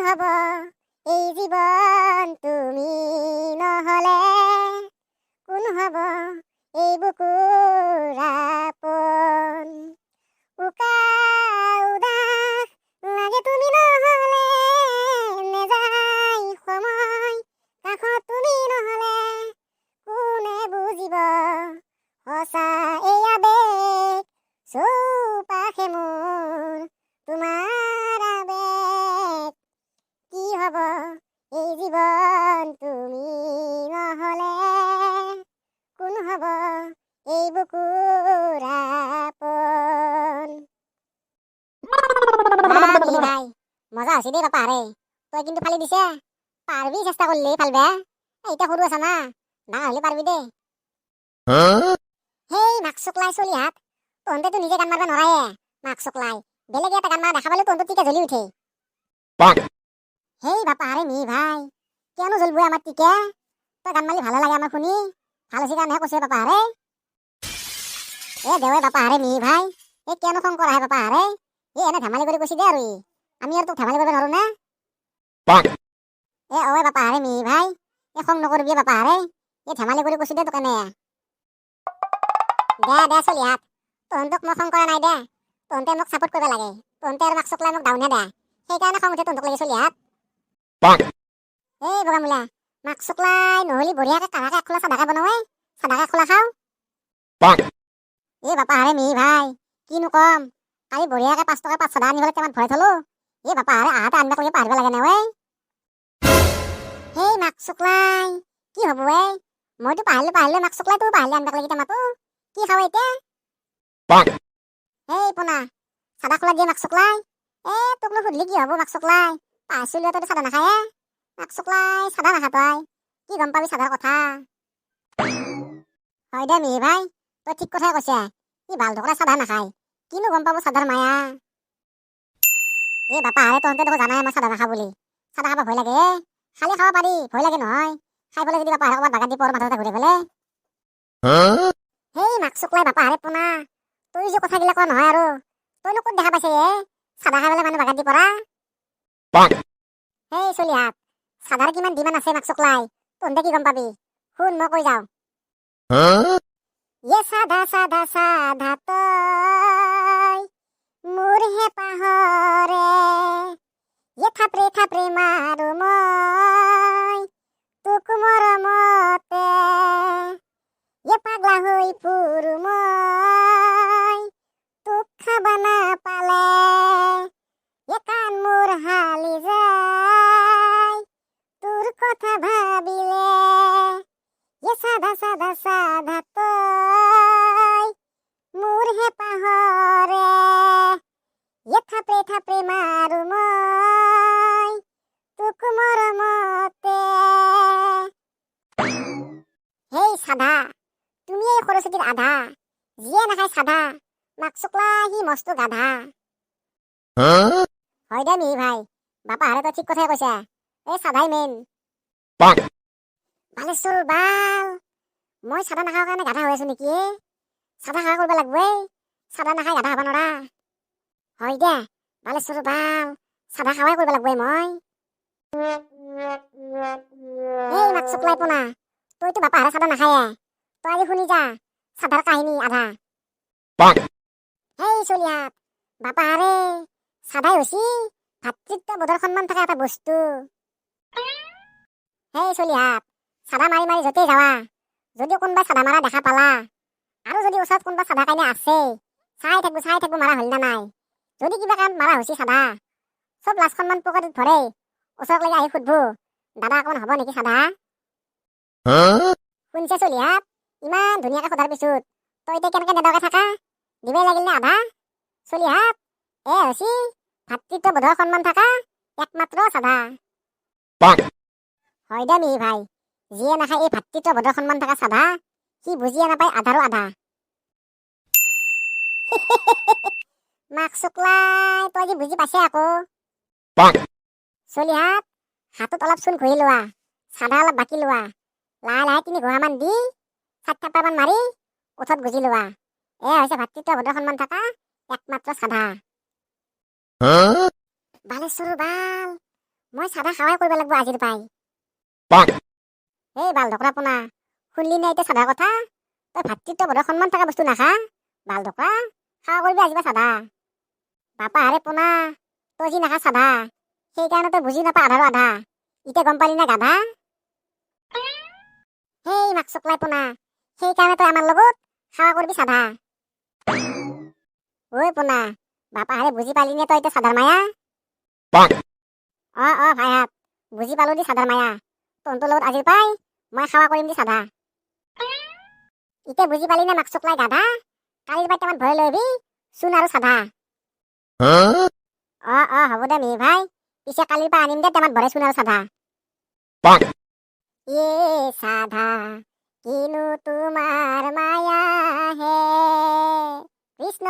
হব এই জীৱন তুমি নহলে? কোন হব এই বুকুৰ আপোন? উকা উদাস লাগে তুমি নহলে, নেযায় সময় কাষত তুমি নহলে। কোনে বুজিব সঁচা এই আবেগ, চৌপাশে মোৰ তোমাৰ আবেগ। কি হব এই জীৱন তুমি নহলে? কোন হব এই বুকুৰ আপোন? ভাই মজা হৈছে দেই বাপা ৰে, তই কিন্তু ফালি দিছে। পাৰবি চেষ্টা কৰলি ফালবে, এইটা সৰু আছা না, ডাঙৰ হলে পারবি দে। হেই মাক চকলাই চলি হাত, তহতে তো নিজে গান মারবা নরায়ে। মাক চকলাই বেলেগে এটা গান মারা দেখা পালে তহতে টিকা জ্বলি উঠে। হেই বাপা আরে মি ভাই, কেন জ্বলবো আমার টিকা? তই গান মারলি ভালো লাগে আমার শুনি, ভালো সে গান কৈছে বাপা আরে। এ দেওয়ে বাপা আরে মি ভাই, এ কেন খং করা হে বাপা আরে? এ এনে ধেমালি করে কৈছি দে আর আমি আর তোক ধেমালি করবে নরো না। এ ওই বাপা আরে মি ভাই, এ খং নকরবি বাপা আরে, এ ধেমালি করে কৈছি দে তোক এনে। দে দে চলি হাত, তহন্তক মই খং কৰা নাই দে, তহন্তে মোক সাপোৰ্ট কৰবে লাগে। তহন্তে আৰ মাক চকলাই মোক ডাউনে দে, সেইকাৰণে খং উঠে তহন্তক লাগে চলি হাত। এই বগামুলা, মাক চকলাই নহলি বঢ়িয়াকে কাঢ়াকে খোলা চাদাকে বনাৱে, চাদাকে খোলা খাও। এ বাপা আরে মি ভাই, কিনো কম, কালি বঢ়িয়াকে 5 টকা 5 চাদা আনি হলে কেমন ভয় থলো। এ বাপা আরে আহাতে আনবাক লাগে পাহৰিব লাগে না ঐ। হেই মাক চকলাই কি হব ঐ? মইতো পাহৰিলো মাক চকলাই তো পাহৰিলে আনবাক লাগি টেমাটো। কি খাও এতিয়া? হেই পোনা, চাদা খোলা দিয়ে মাক চকলাই। এ তোক নো সুধলি কি হব মাক চকলাই, পাহৰিছিলো তই চাদা নাখায়ে। মাক চকলাই চাদা নাখা তই, কি গম পাবি চাদাৰ কথা? হয় দে মি ভাই, তই ঠিক কথাই কৈছে, ই ভাল ঢকৰা চাদা নাখায়, কিনো গম পাব চাদাৰ মায়া। এ বাপা আৰে তহন্তে দেখো জানাই মই চাদা নাখা বুলি, চাদা খাব ভয় লাগে এ। খালি খাব পাৰি, ভয় লাগে নহয়। খাই পেলাই যদি বাপা ক'ৰবাত বাগান দি পৰ মাথা ঘূৰি পেলে। হেই মাক চকলাই বাপা আৰে পোনা, তুই যে কথাগিলা কোৱা নহয় আৰু, তইনো ক'ত দেখা পাইছে এ চাদা খাই পেলাই মানুহ বাগান দি পৰা? হেই চলি হাত, চাদাৰ কিমান ডিমাণ্ড আছে মাক চকলাই, তহন্তে কি গম পাবি? শুন মই কৈ যাওঁ। ये साधा साधा साधा तय मोरहे पाहरे, ये थापरे थापरे मारो মই তোক মৰমতে, ये পাগলা হৈ ফুৰো মই তোক খাবা নাপালে, ये কান মোৰ হালি যায় তোৰ কথা ভাবিলে, ये साधा साधा साधा तय মোৰহে পাহৰে, ये থাপৰে থাপৰে মাৰো মই তোক মৰমতে। হেই সাধা, তুমি এই সৰস্বতীৰ আধা, যিয়ে নাখায় সাধা, মাক চকলা সি মস্ত গাধা। হয় দে মি ভাই, বাপা হাৰে তই ঠিক কথাই কৈছা, এই সাধাই মেইন। বালেশ্বৰ বাল, মই চাদা নাখাৰ কাৰণে গাধা হৈ আছো নেকি? চাদা খা কৰিব লাগব, চাদা নাখাই গাধা হবা নৰা। হয় দে বালেশ্বৰ বাল, চাদা খাৱাই কৰিব লাগব মই। এই মাক চকলাই পোনা, তইতো বাপা হাৰে চাদা নাখায়ে, তই আজি শুনি যা চাদাৰ কাহিনী আধা। হেই চলি হাত, বাপা হাৰে চাদাই হৈছি ভাতৃত্ববোধৰ সন্মান থকা এটা বস্তু। হেই চলি হাত, চাদা মাৰি মাৰি য'তেই যাৱা, যদি কোনোবাই চাদা মাৰা দেখা পালা, আৰু যদি ওচৰত কোনোবা চাদা কাইনে আছে, চাই থাকবো মাৰা হল না নাই। যদি কিবা কাৰণ মাৰা হৈছি চাদা, চব লাজ সন্মান পকেটত ভৰে, ওচৰত লাগি আহি সুধবো দাদা অকমান হ'ব নেকি চাদা? শুনছে চলি হাত, ইমান ধুনীয়াকে সোধাৰ পিছত তই এতিয়া কেনেকে নেদকে থাকা? দিবই লাগিল নে আধা? চলি হাত, এ হৈছি ভাতৃত্ববোধৰ সন্মান থকা একমাত্ৰ চাদা। হয় দে মি ভাই, যিয়ে নাখায় এই ভাতৃত্ববোধৰ সন্মান থকা চাদা, সি বুজিয়ে নাপায় আধাৰো আধা। মাক চকলাই তই আজি বুজি পাইছে আকৌ। চলি হাত, হাতত অলপ চূণ ঘঁহি লোৱা, চাদা অলপ বাকি লোৱা, লাহে লাহে 3 ঘোঁহামান দি 4 থাপ্পড় মান মাৰি ওঠত গুজি লোৱা, এয়া হৈছে ভাতৃত্ববোধৰ সন্মান থকা একমাত্ৰ চাদা। বালেশ্বৰ বাল, মই চাধা খাৱাই কৰিব লাগিব আজিৰ পাই। এই বাল ঢকৰা পোনা, শুনলি নে এতিয়া চাধাৰ কথা? তই ভাতৃত্ববোধৰ সন্মান থকা বস্তু নাখা? বাল ঢকৰা, খাৱা কৰিবি আজিবা চাধা। বাপা হাৰে পোনা, তই যি নাখা চাধা, সেইকাৰণে তই বুজি নাপা আধাৰো আধা। এতিয়া গম পালি না গাধা? সেই মাক চকলাই পোনা, সেইকাৰণে তই আমাৰ লগত খাৱা কৰিবি চাধা। ঐ পোনা, বাপা হাৰে বুজি পালি নে তই এতিয়া চাধাৰ মায়া? ভাইহাত, বুজি পালো দি চাধাৰ মায়া। তহঁতৰ লগত আজিৰ পাই মই খাৱা কৰিম দি চাধা। এতিয়া বুজি পালি নে মাক চকলাই গাধা? কালিৰ পাই টেমাত ভৰাই লৈ আহিবি চূণ আৰু চাধা। হ'ব দে মিহি ভাই, পিছে কালিৰ পৰা আনিম দে টেমাত ভৰাই চূণ আৰু চাধা। সাধা কিনো তোমাৰ মায়া হে কৃষ্ণ।